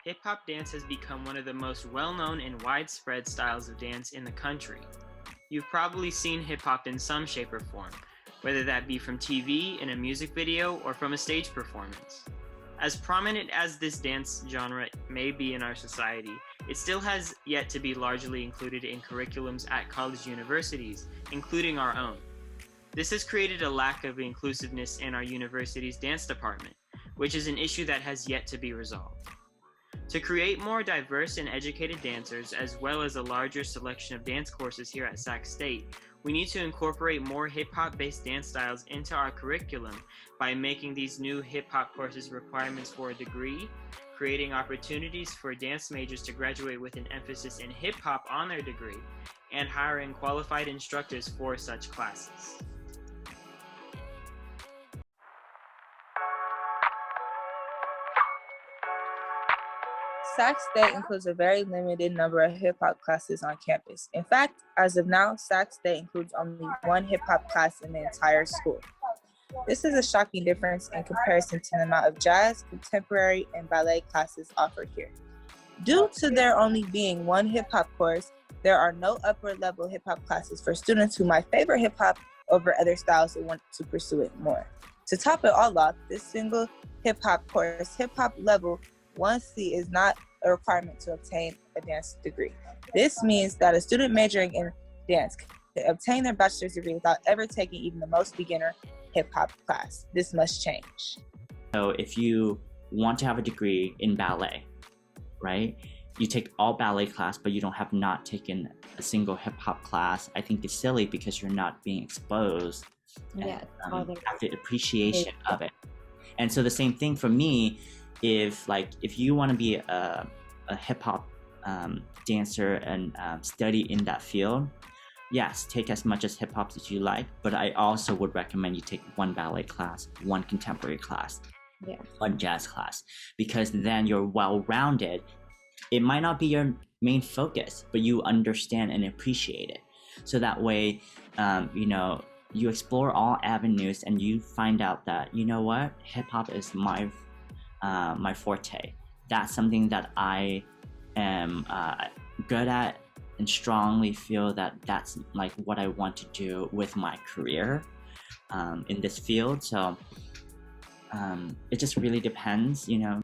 Hip-hop dance has become one of the most well-known and widespread styles of dance in the country. You've probably seen hip-hop in some shape or form, whether that be from TV, in a music video, or from a stage performance. As prominent as this dance genre may be in our society, it still has yet to be largely included in curriculums at college universities, including our own. This has created a lack of inclusiveness in our university's dance department, which is an issue that has yet to be resolved. To create more diverse and educated dancers, as well as a larger selection of dance courses here at Sac State, we need to incorporate more hip-hop based dance styles into our curriculum by making these new hip-hop courses requirements for a degree, creating opportunities for dance majors to graduate with an emphasis in hip-hop on their degree, and hiring qualified instructors for such classes. Sac State includes a very limited number of hip-hop classes on campus. In fact, as of now, Sac State includes only one hip-hop class in the entire school. This is a shocking difference in comparison to the amount of jazz, contemporary, and ballet classes offered here. Due to there only being one hip-hop course, there are no upper-level hip-hop classes for students who might favor hip-hop over other styles and want to pursue it more. To top it all off, this single hip-hop course, hip-hop level 1C, is not a requirement to obtain a dance degree. This means that a student majoring in dance can obtain their bachelor's degree without ever taking even the most beginner hip-hop class. This must change. So if you want to have a degree in ballet, right, you take all ballet class, but you have not taken a single hip-hop class, I think it's silly because you're not being exposed and have the appreciation of it. And so the same thing for me, if you want to be a hip-hop dancer and study in that field, yes, take as much as hip-hop as you like, but I also would recommend you take one ballet class, one contemporary class, one jazz class, because then you're well-rounded. It might not be your main focus, but you understand and appreciate it. So that way, you explore all avenues and you find out that, you know what, hip-hop is my forte. That's something that I am good at and strongly feel that that's like what I want to do with my career in this field. So it just really depends, The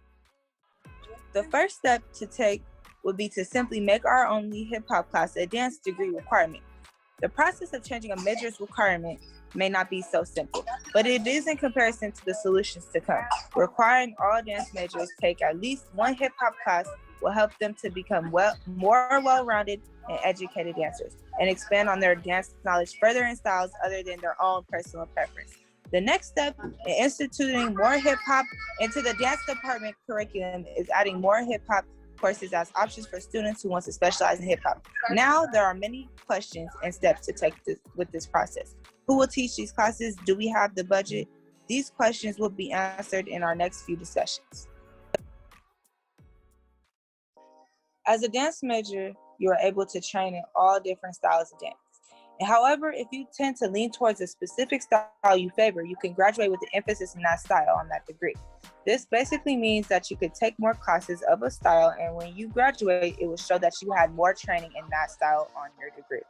first step to take would be to simply make our only hip-hop class a dance degree requirement. The process of changing a major's requirement may not be so simple, but it is in comparison to the solutions to come. Requiring all dance majors take at least one hip-hop class will help them to become more well-rounded and educated dancers and expand on their dance knowledge further in styles other than their own personal preference. The next step in instituting more hip-hop into the dance department curriculum is adding more hip-hop courses as options for students who want to specialize in hip-hop. Now, there are many questions and steps to take with this process. Who will teach these classes? Do we have the budget? These questions will be answered in our next few discussions. As a dance major, you are able to train in all different styles of dance. And however, if you tend to lean towards a specific style you favor, you can graduate with the emphasis in that style on that degree. This basically means that you could take more classes of a style, and when you graduate, it will show that you had more training in that style on your degree.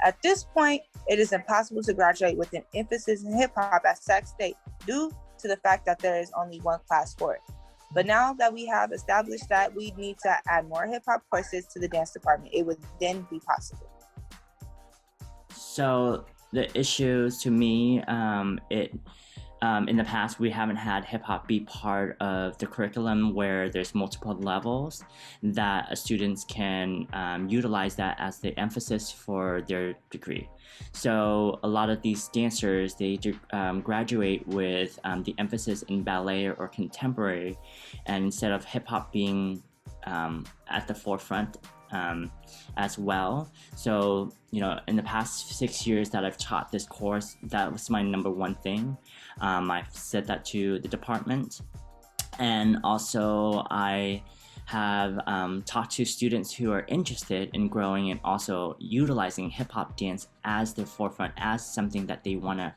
At this point, it is impossible to graduate with an emphasis in hip-hop at Sac State due to the fact that there is only one class for it. But now that we have established that we need to add more hip-hop courses to the dance department, it would then be possible. So the issues to me, in the past, we haven't had hip-hop be part of the curriculum where there's multiple levels that students can utilize that as the emphasis for their degree. So a lot of these dancers, they graduate with the emphasis in ballet or contemporary, and instead of hip-hop being at the forefront as well. So, in the past 6 years that I've taught this course, that was my number one thing. I've said that to the department. And also I have talked to students who are interested in growing and also utilizing hip-hop dance as their forefront, as something that they want to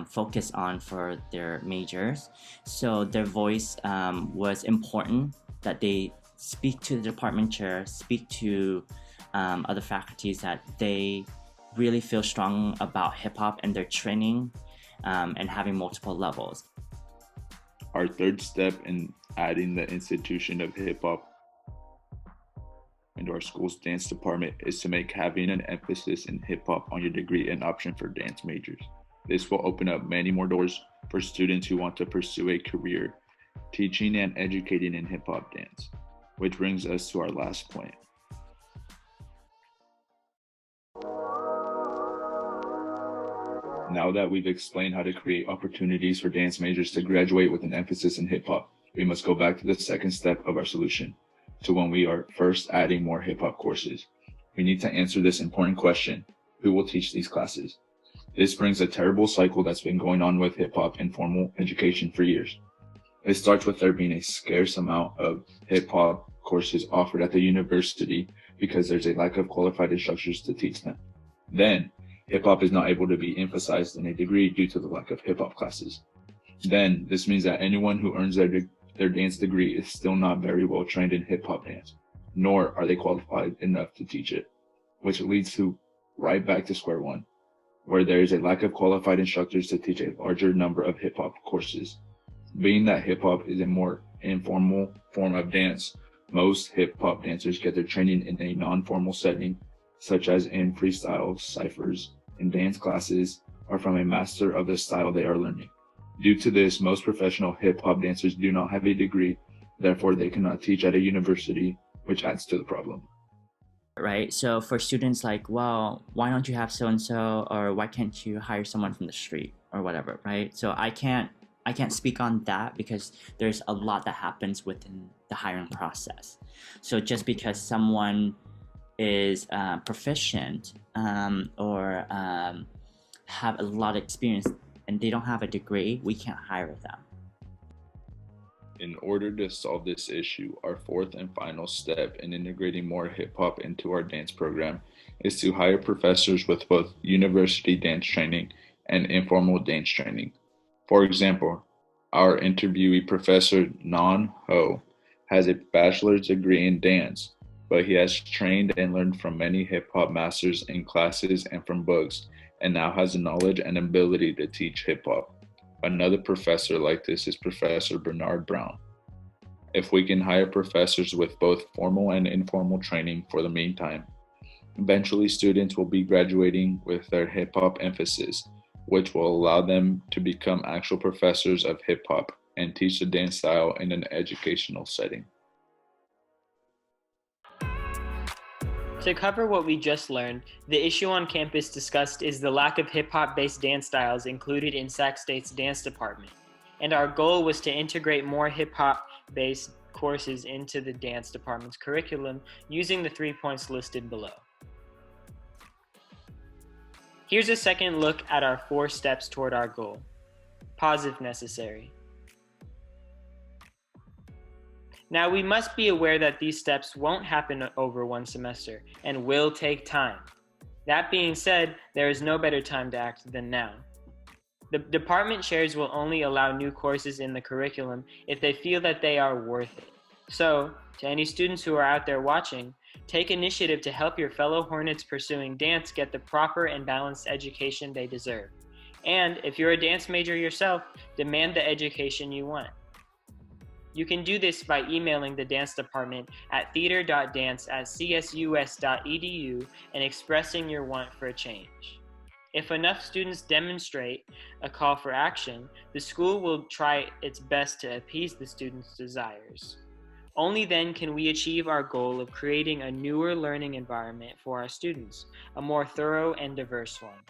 focus on for their majors. So their voice was important, that they speak to the department chair, speak to other faculties that they really feel strong about hip hop and their training and having multiple levels. Our third step in adding the institution of hip hop into our school's dance department is to make having an emphasis in hip hop on your degree an option for dance majors. This will open up many more doors for students who want to pursue a career teaching and educating in hip hop dance, which brings us to our last point. Now that we've explained how to create opportunities for dance majors to graduate with an emphasis in hip hop, we must go back to the second step of our solution. So when we are first adding more hip hop courses, we need to answer this important question: who will teach these classes? This brings a terrible cycle that's been going on with hip hop and formal education for years. It starts with there being a scarce amount of hip hop courses offered at the university because there's a lack of qualified instructors to teach them. Then, hip hop is not able to be emphasized in a degree due to the lack of hip hop classes. Then, this means that anyone who earns their dance degree is still not very well trained in hip hop dance, nor are they qualified enough to teach it, which leads to right back to square one, where there is a lack of qualified instructors to teach a larger number of hip hop courses. Being that hip hop is a more informal form of dance, most hip hop dancers get their training in a non-formal setting, such as in freestyle, ciphers, and dance classes, or from a master of the style they are learning. Due to this, most professional hip hop dancers do not have a degree, therefore they cannot teach at a university, which adds to the problem. Right? So for students like, well, why don't you have so-and-so, or why can't you hire someone from the street or whatever, right? So I can't speak on that because there's a lot that happens within the hiring process. So just because someone is proficient or have a lot of experience and they don't have a degree, we can't hire them. In order to solve this issue, our fourth and final step in integrating more hip hop into our dance program is to hire professors with both university dance training and informal dance training. For example, our interviewee, Professor Nan Ho, has a bachelor's degree in dance, but he has trained and learned from many hip hop masters in classes and from books, and now has the knowledge and ability to teach hip hop. Another professor like this is Professor Bernard Brown. If we can hire professors with both formal and informal training for the meantime, eventually students will be graduating with their hip hop emphasis, which will allow them to become actual professors of hip hop and teach the dance style in an educational setting. To cover what we just learned, the issue on campus discussed is the lack of hip-hop based dance styles included in Sac State's dance department, and our goal was to integrate more hip-hop based courses into the dance department's curriculum using the 3 points listed below. Here's a second look at our 4 steps toward our goal. Pause if necessary. Now, we must be aware that these steps won't happen over one semester and will take time. That being said, there is no better time to act than now. The department chairs will only allow new courses in the curriculum if they feel that they are worth it. So, to any students who are out there watching, take initiative to help your fellow Hornets pursuing dance get the proper and balanced education they deserve. And if you're a dance major yourself, demand the education you want. You can do this by emailing the dance department at theater.dance@csus.edu and expressing your want for a change. If enough students demonstrate a call for action, the school will try its best to appease the students' desires. Only then can we achieve our goal of creating a newer learning environment for our students, a more thorough and diverse one.